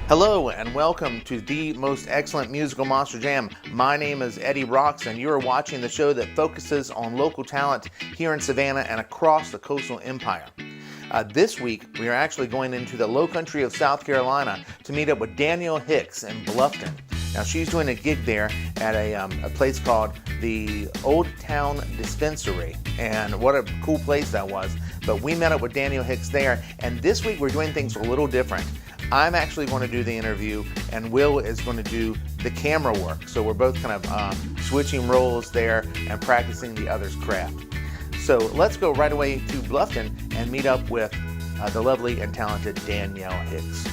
Hello and welcome to the most excellent musical Monster Jam. My name is Eddie Rahx and you are watching the show that focuses on local talent here in Savannah and across the coastal empire. This week we are actually going into the low country of South Carolina to meet up with Danielle Hicks in Bluffton. Now she's doing a gig there at a place called the Old Town Dispensary, and what a cool place that was. But we met up with Danielle Hicks there, and this week we're doing things a little different. I'm actually going to do the interview and Will is going to do the camera work. So we're both kind of switching roles there and practicing the other's craft. So let's go right away to Bluffton and meet up with the lovely and talented Danielle Hicks.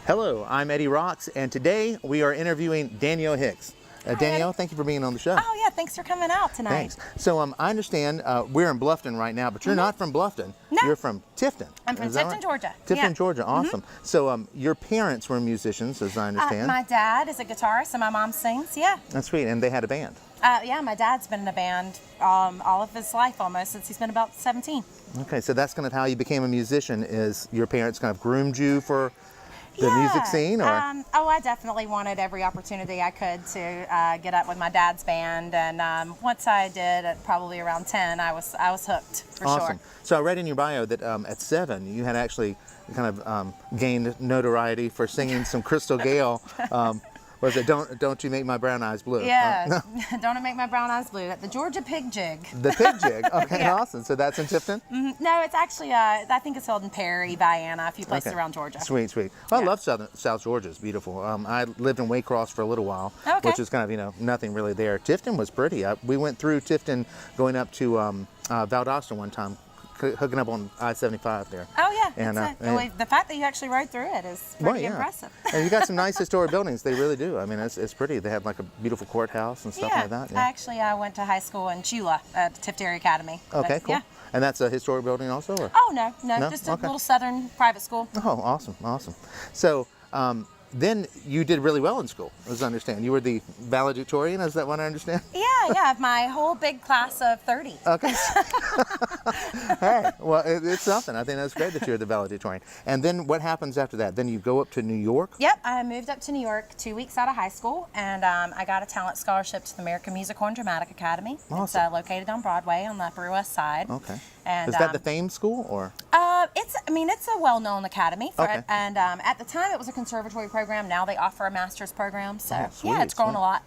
Hello, I'm Eddie Rahx and today we are interviewing Danielle Hicks. Danielle, thank you for being on the show. Oh yeah, thanks for coming out tonight. Thanks. So I understand we're in Bluffton right now, but you're not from Bluffton. No. You're from Tifton. I'm from Tifton, right? Georgia. Tifton, Georgia. Awesome. So your parents were musicians, as I understand. My dad is a guitarist and my mom sings, yeah. That's sweet. And they had a band. Yeah, my dad's been in a band all of his life almost, since he's been about 17. Okay, so that's kind of how you became a musician, is your parents kind of groomed you for the music scene? Or? I definitely wanted every opportunity I could to get up with my dad's band, and once I did, at probably around 10, I was hooked for Awesome. sure. So I read in your bio that at 7 you had actually kind of gained notoriety for singing some Crystal Gale. Was it Don't You Make My Brown Eyes Blue? Yeah, Don't It Make My Brown Eyes Blue at the Georgia Pig Jig. The Pig Jig, okay, Yeah. Awesome. So that's in Tifton? Mm-hmm. No, it's actually, I think it's held in Perry, Vienna, a few places around Georgia. Sweet, sweet. Well, I love South Georgia. It's beautiful. I lived in Waycross for a little while, which is kind of, nothing really there. Tifton was pretty. We went through Tifton going up to Valdosta one time, hooking up on I-75 there. Oh yeah, and the fact that you actually rode through it is pretty impressive. And you got some nice historic buildings. They really do. I mean, it's pretty. They have like a beautiful courthouse and stuff like that. Yeah. I went to high school in Chula at Tift Area Academy. Okay, cool. Yeah. And that's a historic building also? Or? Oh no, just a little southern private school. Oh, awesome. So, then you did really well in school, as I understand. You were the valedictorian, is that what I understand? Yeah, my whole big class of 30. Okay. Hey, well, it's something. I think that's great that you're the valedictorian. And then what happens after that? Then you go up to New York? Yep, I moved up to New York 2 weeks out of high school, and I got a talent scholarship to the American Musical and Dramatic Academy. Awesome. It's located on Broadway on the Upper West Side. Okay. And, is that the Fame School, or? It's a well-known academy, and at the time it was a conservatory program. Now they offer a master's program, so sweet, it's grown a lot.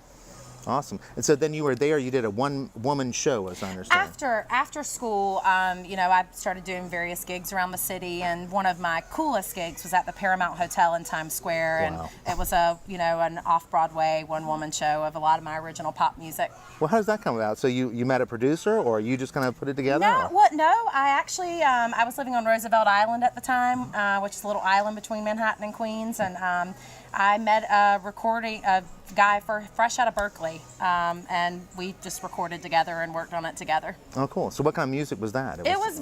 Awesome. And so then you were there, you did a one-woman show, as I understand. After school, I started doing various gigs around the city, and one of my coolest gigs was at the Paramount Hotel in Times Square, Wow. and it was an off-Broadway one-woman show of a lot of my original pop music. Well, how does that come about? So you met a producer, or you just kind of put it together? No, I actually, I was living on Roosevelt Island at the time, which is a little island between Manhattan and Queens, and I met a guy fresh out of Berkeley, and we just recorded together and worked on it together. Oh, cool. So what kind of music was that? It was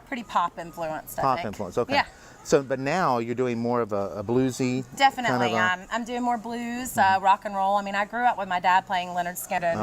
pretty pop influenced, I think. Pop influence, okay. Yeah. So, but now you're doing more of a bluesy Definitely. kind of I'm doing more blues, rock and roll. I mean, I grew up with my dad playing Leonard Skinner,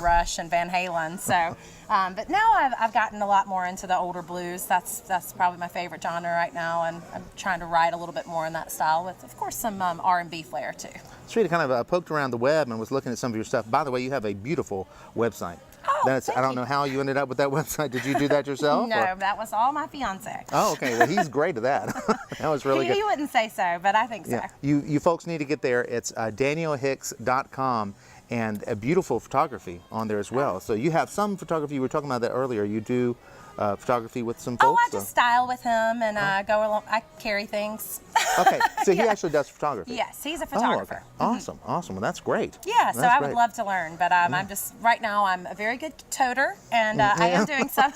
Rush and Van Halen. So, but now I've gotten a lot more into the older blues. That's probably my favorite genre right now, and I'm trying to write a little bit more in that style with, of course, some R&B flair too. Sweet. I kind of poked around the web and was looking at some of your stuff. By the way, you have a beautiful website. Oh, I don't know how you ended up with that website. Did you do that yourself? No, that was all my fiance. Oh, okay. Well, he's great at that. That was really good. He wouldn't say so, but I think so. Yeah. You folks need to get there. It's DanielleHicks.com, and a beautiful photography on there as well. So you have some photography. You were talking about that earlier. You do photography with some folks? I just style with him and go along. I carry things. Okay, so he actually does photography. Yes, he's a photographer. Oh, okay. Awesome, awesome. Well, that's great. Yeah, so I would love to learn, but I'm just right now. I'm a very good toter, and I am doing some,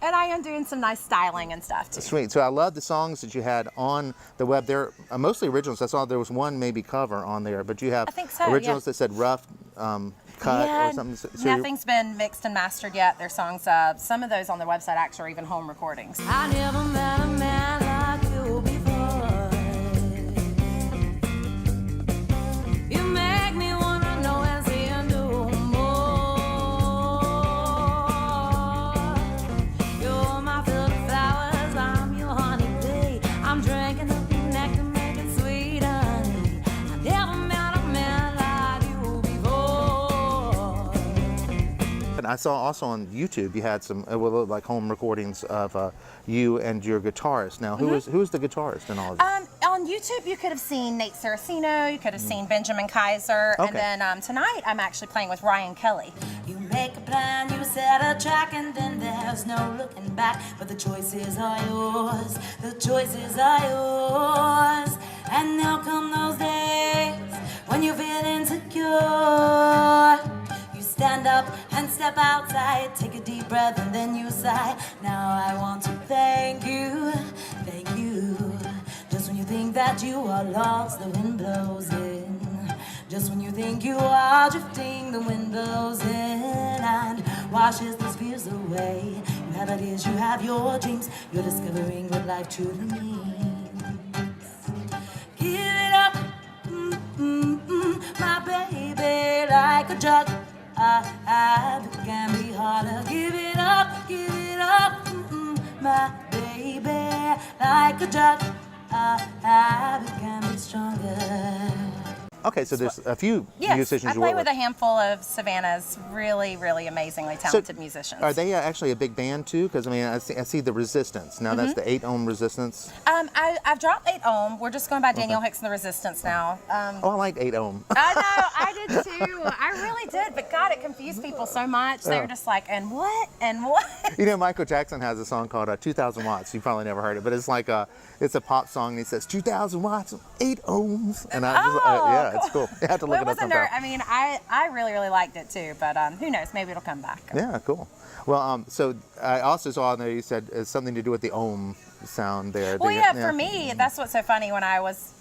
and I am doing some nice styling and stuff too. Sweet. So I love the songs that you had on the web. They're mostly originals. I saw there was one maybe cover on there, but you have originals that said rough. Cut or something? So nothing's been mixed and mastered yet. Their songs, some of those on their website actually are even home recordings. I never met a man like you before. You I saw also on YouTube you had some like home recordings of you and your guitarist. Now, who's the guitarist in all of this? On YouTube, you could have seen Nate Saraceno, you could have seen Benjamin Kaiser, and then tonight I'm actually playing with Ryan Kelly. You make a plan, you set a track, and then there's no looking back. But the choices are yours, the choices are yours. And there'll come those days when you feel insecure. You stand up and step outside, take a deep breath, and then you sigh. Now I want to thank you, thank you. Just when you think that you are lost, the wind blows in. Just when you think you are drifting, the wind blows in and washes those fears away. You have ideas, you have your dreams, you're discovering what life truly means. Give it up, my baby, like a drug. It can be harder. Give it up, my baby, like a drug. It can be stronger. Okay, so there's a few musicians I you play work with a handful of Savannah's really, really amazingly talented musicians. Are they actually a big band too? Because I mean, I see the Resistance. Now that's the 8-ohm Resistance. I've dropped 8-ohm. We're just going by Danielle Hicks and the Resistance now. I like 8-ohm. I know, I did too. I really did, but God, it confused people so much. They were just like, and what? And what? You know, Michael Jackson has a song called 2,000 Watts. You probably never heard it, but it's like it's a pop song, and he says 2,000 watts, 8 ohms, and I just cool. It's cool. You have to look it up sometime. I mean, I really, really liked it too, but who knows? Maybe it'll come back. Yeah, cool. Well, so I also saw there you said it's something to do with the ohm sound there. Well, for me, that's what's so funny. When I was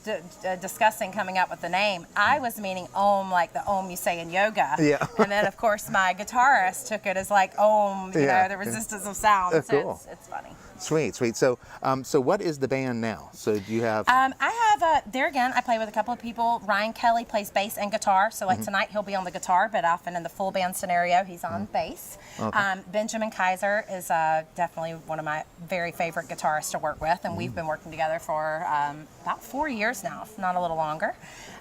discussing coming up with the name, I was meaning ohm, like the ohm you say in yoga. Yeah. And then, of course, my guitarist took it as like ohm, you know, the resistance of sound. That's so cool. It's funny. Sweet. So, so what is the band now? So do you have? I have there again. I play with a couple of people. Ryan Kelly plays bass and guitar. So like tonight he'll be on the guitar, but often in the full band scenario he's on bass. Okay. Benjamin Kaiser is definitely one of my very favorite guitarists to work with, and we've been working together for about 4 years now, if not a little longer.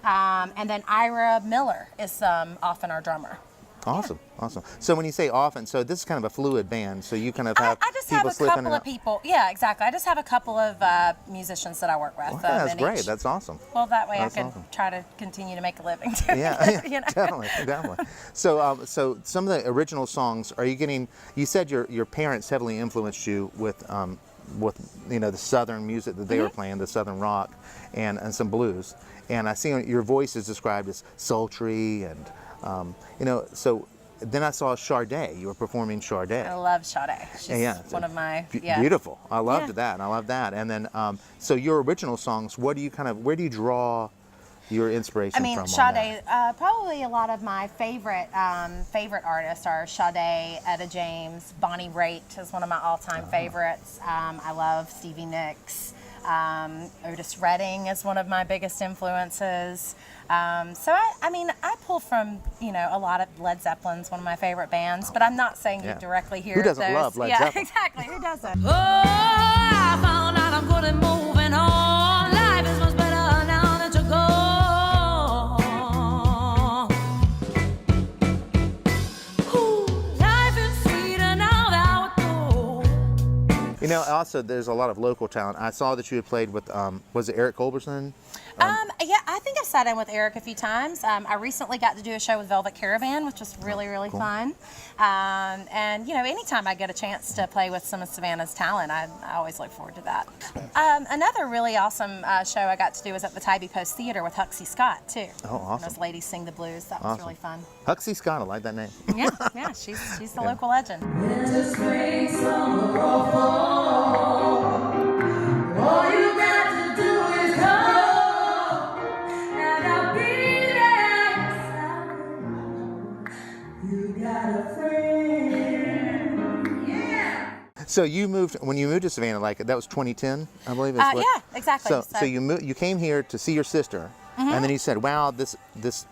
And then Ira Miller is often our drummer. Awesome, awesome. So when you say often, so this is kind of a fluid band, so you kind of have I just people have a couple of people. Yeah, exactly. I just have a couple of musicians that I work with. Well, that's great. That's awesome. Well, that way that's I can try to continue to make a living too. Yeah, you know? definitely. So, so some of the original songs, are you getting? You said your parents heavily influenced you with you know the Southern music that they were playing, the Southern rock, and some blues. And I see your voice is described as sultry and. You know, so then I saw Sade. You were performing Sade. I love Sade. She's one of my beautiful. I loved that. I love that. And then, so your original songs, where do you draw your inspiration from? I mean, Sade. Probably a lot of my favorite artists are Sade, Etta James, Bonnie Raitt is one of my all-time favorites. I love Stevie Nicks. Otis Redding is one of my biggest influences. So I mean, I pull from, you know, a lot of Led Zeppelin's one of my favorite bands, but I'm not saying you directly hear Who doesn't those. love Led Zeppelin? Yeah, exactly. Who doesn't? Oh, I found out I'm good at moving on. Life is much better now that you're gone. Ooh, life is sweeter now that we're gone. You know, also there's a lot of local talent. I saw that you had played with, was it Eric Culberson? Yeah, I think I've sat in with Eric a few times. I recently got to do a show with Velvet Caravan, which was really, really fun. And, you know, anytime I get a chance to play with some of Savannah's talent, I always look forward to that. Another really awesome show I got to do was at the Tybee Post Theater with Huxley Scott, too. Oh, awesome. Those ladies sing the blues. That was really fun. Huxley Scott, I like that name. Yeah, she's the local legend. Winter, spring, summer, or fall. All you got to do is come. So you moved when you moved to Savannah, like that was 2010, I believe. Yeah, exactly. So you came here to see your sister, and then you said, "Wow, this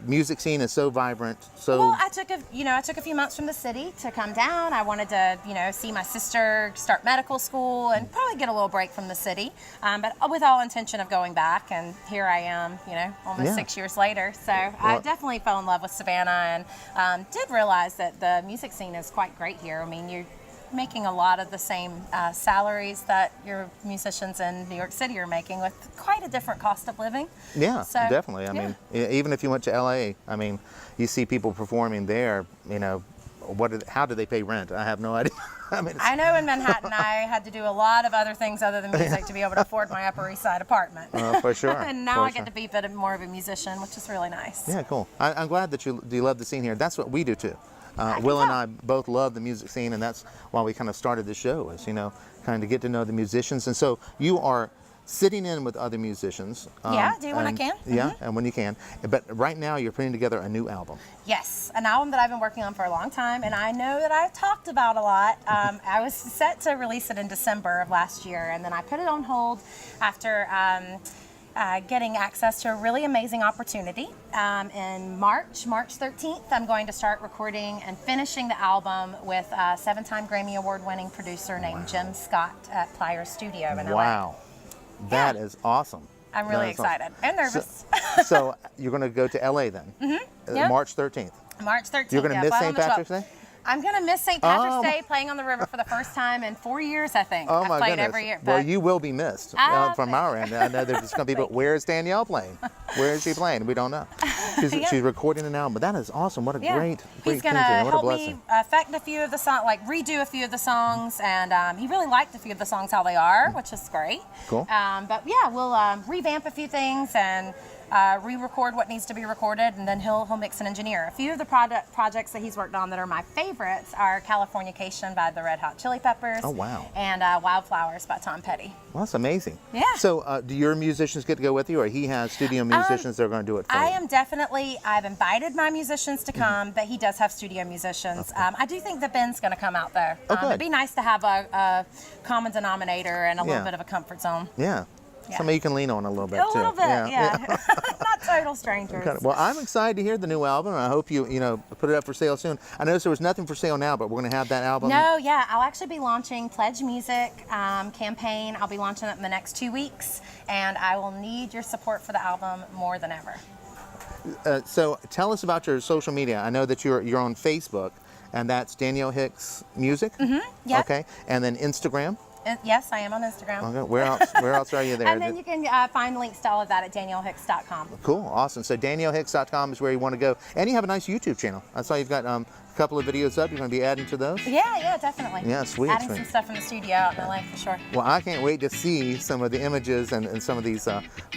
music scene is so vibrant." So well, I took a few months from the city to come down. I wanted to see my sister start medical school and probably get a little break from the city, but with all intention of going back. And here I am, almost 6 years later. So I definitely fell in love with Savannah and did realize that the music scene is quite great here. I mean, you're making a lot of the same salaries that your musicians in New York City are making, with quite a different cost of living. Yeah, so, definitely. I mean, even if you went to LA, I mean, you see people performing there, how do they pay rent? I have no idea. I know in Manhattan I had to do a lot of other things other than music to be able to afford my Upper East Side apartment. For sure. And now I get to be a bit more of a musician, which is really nice. Yeah, cool. I'm glad that you love the scene here. That's what we do too. Will and I both love the music scene, and that's why we kind of started the show, is kind of get to know the musicians. And so you are sitting in with other musicians. Do when I can. Yeah, and when you can. But right now you're putting together a new album. Yes, an album that I've been working on for a long time, and I know that I've talked about a lot. I was set to release it in December of last year, and then I put it on hold after getting access to a really amazing opportunity. In March 13th, I'm going to start recording and finishing the album with a 7-time Grammy Award-winning producer named Jim Scott at Plier Studio in LA. Wow, that is awesome. I'm really excited and nervous. So you're going to go to LA then? Yep. March 13th. March 13th. You're going to miss St. Patrick's Day? I'm going to miss St. Patrick's Day playing on the river for the first time in 4 years, I think. Oh, my I've played goodness. every year. Well, you will be missed from our end. I know there's just going to be people, where is Danielle playing? Where is she playing? We don't know. She's recording an album, but that is awesome. What a great He's going to help me affect a few of the songs, redo a few of the songs, and he really liked a few of the songs how they are, which is great. Cool. But yeah, we'll revamp a few things and re-record what needs to be recorded, and then he'll mix and engineer. A few of the projects that he's worked on that are my favorites are Californication by the Red Hot Chili Peppers. Oh, wow. And Wildflowers by Tom Petty. Well, that's amazing. Yeah. So do your musicians get to go with you, or he has studio musicians that are going to do it for you? I've invited my musicians to come, but he does have studio musicians. Okay. I do think that Ben's going to come out though. It'd be nice to have a common denominator and a little bit of a comfort zone. Yeah. Somebody you can lean on a little bit too. A little bit, yeah. Not total strangers. Okay. Well, I'm excited to hear the new album. I hope you put it up for sale soon. I noticed there was nothing for sale now, but we're going to have that album. No, yeah. I'll actually be launching Pledge Music campaign. I'll be launching it in the next 2 weeks, and I will need your support for the album more than ever. So tell us about your social media. I know that you're on Facebook, and that's Danielle Hicks Music. Yeah. Okay. And then Instagram. Yes, I am on Instagram. Okay. Where else are you there? And then you can find links to all of that at daniellehicks.com. Cool, awesome. So daniellehicks.com is where you want to go. And you have a nice YouTube channel. I saw you've got a couple of videos up. You're going to be adding to those? Yeah, definitely. Yeah, sweet. Adding some stuff from the studio out in LA for sure. Well, I can't wait to see some of the images and some of these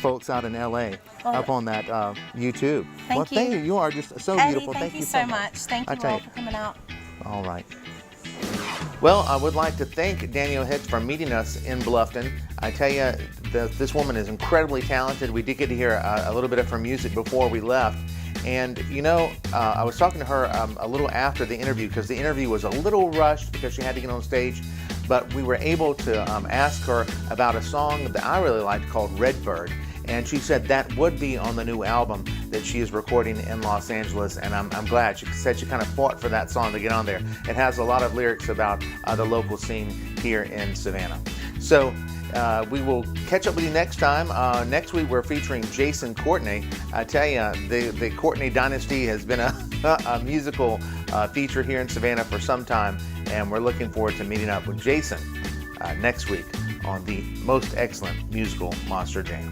folks out in LA up on that YouTube. Thank you. You are just so Eddie, beautiful. Thank you so much. Thank you all for coming out. All right. Well, I would like to thank Danielle Hicks for meeting us in Bluffton. I tell you, this woman is incredibly talented. We did get to hear a little bit of her music before we left. And, I was talking to her a little after the interview, because the interview was a little rushed because she had to get on stage. But we were able to ask her about a song that I really liked called Redbird. And she said that would be on the new album that she is recording in Los Angeles, and I'm glad. She said she kind of fought for that song to get on there. It has a lot of lyrics about the local scene here in Savannah. So we will catch up with you next time. Next week we're featuring Jason Courtney. I tell you, the Courtney dynasty has been a musical feature here in Savannah for some time, and we're looking forward to meeting up with Jason next week on the most excellent musical Monster Jam.